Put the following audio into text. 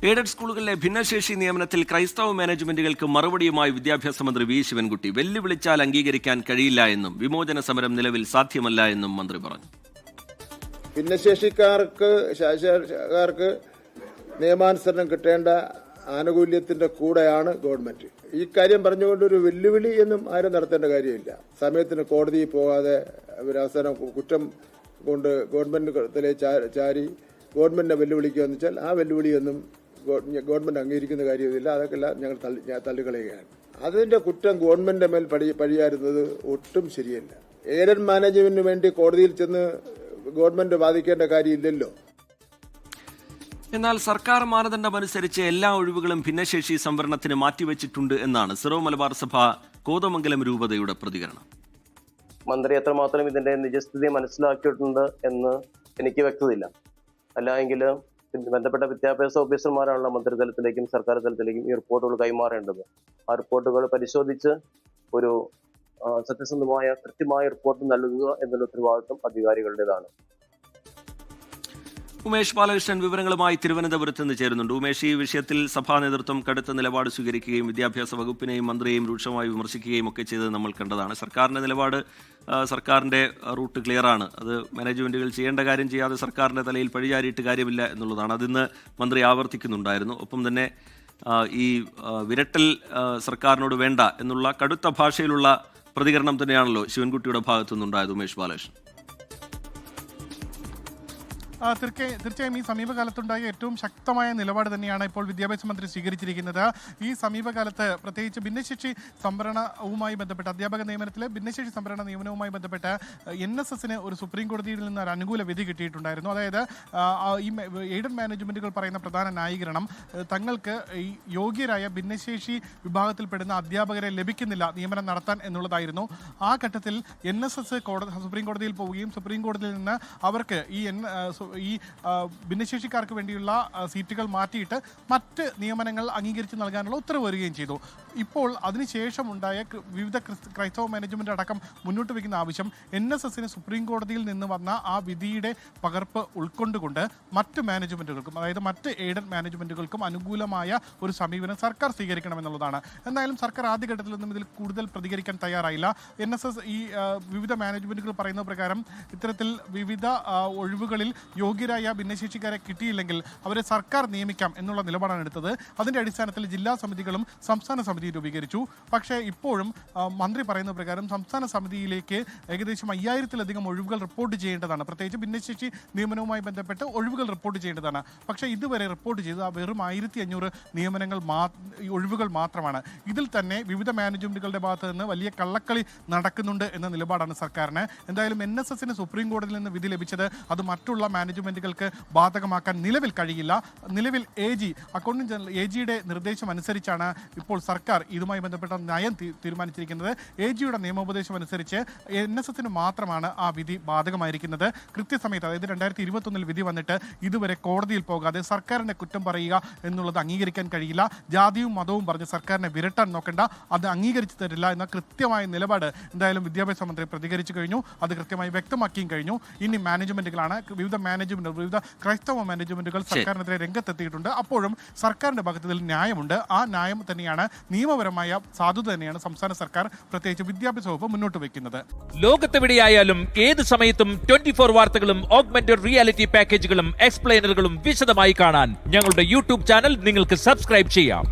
Aided സ്കൂളുകളിലെ ഭിന്നശേഷി നിയമനത്തിൽ ക്രൈസ്തവ മാനേജ്മെന്റുകൾക്ക് മറുപടിയുമായി വിദ്യാഭ്യാസ മന്ത്രി വി ശിവൻകുട്ടി. വെല്ലുവിളിച്ചാൽ അംഗീകരിക്കാൻ കഴിയില്ല എന്നും വിമോചന സമരം നിലവിൽ സാധ്യമല്ല എന്നും മന്ത്രി പറഞ്ഞു. ഭിന്നശേഷിക്കാർക്ക് നിയമാനുസരണം കിട്ടേണ്ട ആനുകൂല്യത്തിന്റെ കൂടെയാണ് ഗവൺമെന്റ്. ഈ കാര്യം പറഞ്ഞുകൊണ്ടൊരു വെല്ലുവിളി എന്നും ആരും നടത്തേണ്ട കാര്യമില്ല. സമയത്തിന് കോടതിയിൽ പോകാതെ അവസാനം കുറ്റം കൊണ്ട് ഗവൺമെന്റിലേക്ക് ചാരി ഗവൺമെന്റിനെ വെല്ലുവിളിക്കുകയെന്ന് വെച്ചാൽ ആ വെല്ലുവിളിയൊന്നും ഗവൺമെന്റ് അംഗീകരിക്കുന്ന കാര്യമില്ല. അതൊക്കെ ഞങ്ങൾ തള്ളിക്കളയുകയാണ്. അതിന്റെ കുറ്റം ഗവൺമെന്റിന്റെ മേൽ പഴിയാറുന്നത് ഒട്ടും ശരിയല്ല. എയ്ഡഡ് മാനേജ്മെന്റിന് വേണ്ടി കോടതിയിൽ ചെന്ന് ഗവൺമെന്റ് വാദിക്കേണ്ട കാര്യമില്ലല്ലോ. എന്നാൽ സർക്കാർ മാനദണ്ഡമനുസരിച്ച് എല്ലാ ഒഴിവുകളും ഭിന്നശേഷി സംവരണത്തിന് മാറ്റിവെച്ചിട്ടുണ്ട് എന്നാണ് സിറോ മലബാർ സഭ കോതമംഗലം രൂപതയുടെ പ്രതികരണം. മന്ത്രി എത്രമാത്രം ഇതിന്റെ നിജസ്ഥിതി മനസ്സിലാക്കിയിട്ടുണ്ട് എന്ന് എനിക്ക് വ്യക്തതയില്ല. അല്ലെങ്കിൽ ബന്ധപ്പെട്ട വിദ്യാഭ്യാസ ഓഫീസർമാരാണല്ലോ മന്ത്രിതലത്തിലേക്കും സർക്കാർ തലത്തിലേക്കും ഈ റിപ്പോർട്ടുകൾ കൈമാറേണ്ടത്. ആ റിപ്പോർട്ടുകൾ പരിശോധിച്ച് ഒരു സത്യസന്ധമായ കൃത്യമായ റിപ്പോർട്ട് നൽകുക എന്നുള്ള ഉത്തരവാദിത്വം അധികാരികളുടേതാണ്. ഉമേഷ് ബാലകൃഷ്ണൻ വിവരങ്ങളുമായി തിരുവനന്തപുരത്ത് നിന്ന് ചേരുന്നുണ്ട്. ഉമേഷ്, ഈ വിഷയത്തിൽ സഭാ നേതൃത്വം കടുത്ത നിലപാട് സ്വീകരിക്കുകയും വിദ്യാഭ്യാസ വകുപ്പിനെയും മന്ത്രിയെയും രൂക്ഷമായി വിമർശിക്കുകയും ഒക്കെ ചെയ്തത് നമ്മൾ കണ്ടതാണ്. സർക്കാരിന്റെ നിലപാട്, സർക്കാരിന്റെ റൂട്ട് ക്ലിയറാണ്. അത് മാനേജ്മെന്റുകൾ ചെയ്യേണ്ട കാര്യം ചെയ്യാതെ സർക്കാരിന്റെ തലയിൽ പഴിചാരിയിട്ട് കാര്യമില്ല എന്നുള്ളതാണ്. അതിന്ന് മന്ത്രി ആവർത്തിക്കുന്നുണ്ടായിരുന്നു. ഒപ്പം തന്നെ ഈ വിരട്ടൽ സർക്കാരിനോട് വേണ്ട എന്നുള്ള കടുത്ത ഭാഷയിലുള്ള പ്രതികരണം തന്നെയാണല്ലോ ശിവൻകുട്ടിയുടെ ഭാഗത്തുനിന്നുണ്ടായത്. ഉമേഷ് ബാലകൃഷ്ണൻ, തീർച്ചയായും ഈ സമീപകാലത്തുണ്ടായ ഏറ്റവും ശക്തമായ നിലപാട് തന്നെയാണ് ഇപ്പോൾ വിദ്യാഭ്യാസ മന്ത്രി സ്വീകരിച്ചിരിക്കുന്നത്. ഈ സമീപകാലത്ത് പ്രത്യേകിച്ച് ഭിന്നശേഷി സംവരണവുമായി ബന്ധപ്പെട്ട് അധ്യാപക നിയമനത്തിലെ ഭിന്നശേഷി സംവരണ നിയമനവുമായി ബന്ധപ്പെട്ട് NSSന് ഒരു സുപ്രീം കോടതിയിൽ നിന്ന് ഒരു അനുകൂല വിധി കിട്ടിയിട്ടുണ്ടായിരുന്നു. അതായത് ഈ എയ്ഡഡ് മാനേജ്മെന്റുകൾ പറയുന്ന പ്രധാന ന്യായീകരണം തങ്ങൾക്ക് ഈ യോഗ്യരായ ഭിന്നശേഷി വിഭാഗത്തിൽപ്പെടുന്ന അധ്യാപകരെ ലഭിക്കുന്നില്ല നിയമനം നടത്താൻ എന്നുള്ളതായിരുന്നു. ആ ഘട്ടത്തിൽ NSS സുപ്രീം കോടതിയിൽ പോവുകയും സുപ്രീം കോടതിയിൽ നിന്ന് അവർക്ക് ഈ ഭിന്നശേഷിക്കാർക്ക് വേണ്ടിയുള്ള സീറ്റുകൾ മാറ്റിയിട്ട് മറ്റ് നിയമനങ്ങൾ അംഗീകരിച്ച് നൽകാനുള്ള ഉത്തരവ് വരികയും ചെയ്തു. ഇപ്പോൾ അതിനുശേഷം ഉണ്ടായ വിവിധ ക്രൈസ്തവ മാനേജ്മെന്റ് അടക്കം മുന്നോട്ട് വയ്ക്കുന്ന ആവശ്യം NSSന് സുപ്രീം കോടതിയിൽ നിന്ന് വന്ന ആ വിധിയുടെ പകർപ്പ് ഉൾക്കൊണ്ടുകൊണ്ട് മറ്റ് മാനേജ്മെന്റുകൾക്കും, അതായത് മറ്റ് എയ്ഡഡ് മാനേജ്മെന്റുകൾക്കും അനുകൂലമായ ഒരു സമീപനം സർക്കാർ സ്വീകരിക്കണമെന്നുള്ളതാണ്. എന്തായാലും സർക്കാർ ആദ്യഘട്ടത്തിൽ നിന്നും ഇതിൽ കൂടുതൽ പ്രതികരിക്കാൻ തയ്യാറായില്ല. NSS ഈ വിവിധ മാനേജ്മെന്റുകൾ പറയുന്ന പ്രകാരം ഇത്തരത്തിൽ വിവിധ ഒഴിവുകളിൽ യോഗ്യരായ ഭിന്നശേഷിക്കാരെ കിട്ടിയില്ലെങ്കിൽ അവരെ സർക്കാർ നിയമിക്കാം എന്നുള്ള നിലപാടാണ് എടുത്തത്. അതിന്റെ അടിസ്ഥാനത്തിൽ ജില്ലാ സമിതികളും സംസ്ഥാന സമിതി രൂപീകരിച്ചു. പക്ഷേ ഇപ്പോഴും മന്ത്രി പറയുന്ന പ്രകാരം സംസ്ഥാന സമിതിയിലേക്ക് ഏകദേശം 5000-ലധികം ഒഴിവുകൾ റിപ്പോർട്ട് ചെയ്യേണ്ടതാണ്. പ്രത്യേകിച്ച് ഭിന്നശേഷി നിയമനവുമായി ബന്ധപ്പെട്ട് ഒഴിവുകൾ റിപ്പോർട്ട് ചെയ്യേണ്ടതാണ്. പക്ഷേ ഇതുവരെ റിപ്പോർട്ട് ചെയ്തത് വെറും 1500 നിയമനങ്ങൾ ഒഴിവുകൾ മാത്രമാണ്. ഇതിൽ തന്നെ വിവിധ മാനേജ്മെന്റുകളുടെ ഭാഗത്ത് നിന്ന് വലിയ കള്ളക്കളി നടക്കുന്നുണ്ട് എന്ന നിലപാടാണ് സർക്കാരിന്. എന്തായാലും NSSന് സുപ്രീം കോടതിയിൽ നിന്ന് വിധി ലഭിച്ചത് അത് മറ്റുള്ള മാനേജ്മെന്റുകൾക്ക് ബാധകമാക്കാൻ നിലവിൽ കഴിയില്ല. നിലവിൽ അക്കൗണ്ടന്റ് ജനറൽ AGയുടെ നിർദ്ദേശം അനുസരിച്ചാണ് ഇപ്പോൾ സർക്കാർ ഇതുമായി ബന്ധപ്പെട്ട നയം തീരുമാനിച്ചിരിക്കുന്നത്. AGയുടെ നിയമോപദേശം അനുസരിച്ച് NSSന് മാത്രമാണ് ആ വിധി ബാധകമായിരിക്കുന്നത്. കൃത്യസമയത്ത്, അതായത് 2021 വിധി വന്നിട്ട് ഇതുവരെ കോടതിയിൽ പോകാതെ സർക്കാരിനെ കുറ്റം പറയുക എന്നുള്ളത് അംഗീകരിക്കാൻ കഴിയില്ല. ജാതിയും മതവും പറഞ്ഞ് സർക്കാരിനെ വിരട്ടാൻ നോക്കേണ്ട, അത് അംഗീകരിച്ചു തരില്ല എന്ന കൃത്യമായ നിലപാട് എന്തായാലും വിദ്യാഭ്യാസ മന്ത്രി പ്രതികരിച്ചു കഴിഞ്ഞു. അത് കൃത്യമായി വ്യക്തമാക്കിയും കഴിഞ്ഞു. ഇനി മാനേജ്മെന്റുകളാണ്, വിവിധ ക്രൈസ്തവ മാനേജ്മെന്റുകൾ സർക്കാരിനെതിരെ രംഗത്തെത്തിയിട്ടുണ്ട്. അപ്പോഴും സർക്കാരിന്റെ ഭാഗത്ത് ഇതിൽ ന്യായമുണ്ട്. ആ ന്യായം തന്നെയാണ്, നിയമപരമായ സാധുത തന്നെയാണ് സംസ്ഥാന സർക്കാർ, പ്രത്യേകിച്ച് വിദ്യാഭ്യാസ വകുപ്പ് മുന്നോട്ട് വയ്ക്കുന്നത്. ലോകത്തെവിടെയായാലും ഏത് സമയത്തും 24 വാർത്തകളും ഓഗ്മെന്റഡ് റിയാലിറ്റി പാക്കേജുകളും എക്സ്പ്ലെയിനറുകളും വിശദമായി കാണാൻ ഞങ്ങളുടെ YouTube ചാനൽ നിങ്ങൾക്ക് സബ്സ്ക്രൈബ് ചെയ്യാം.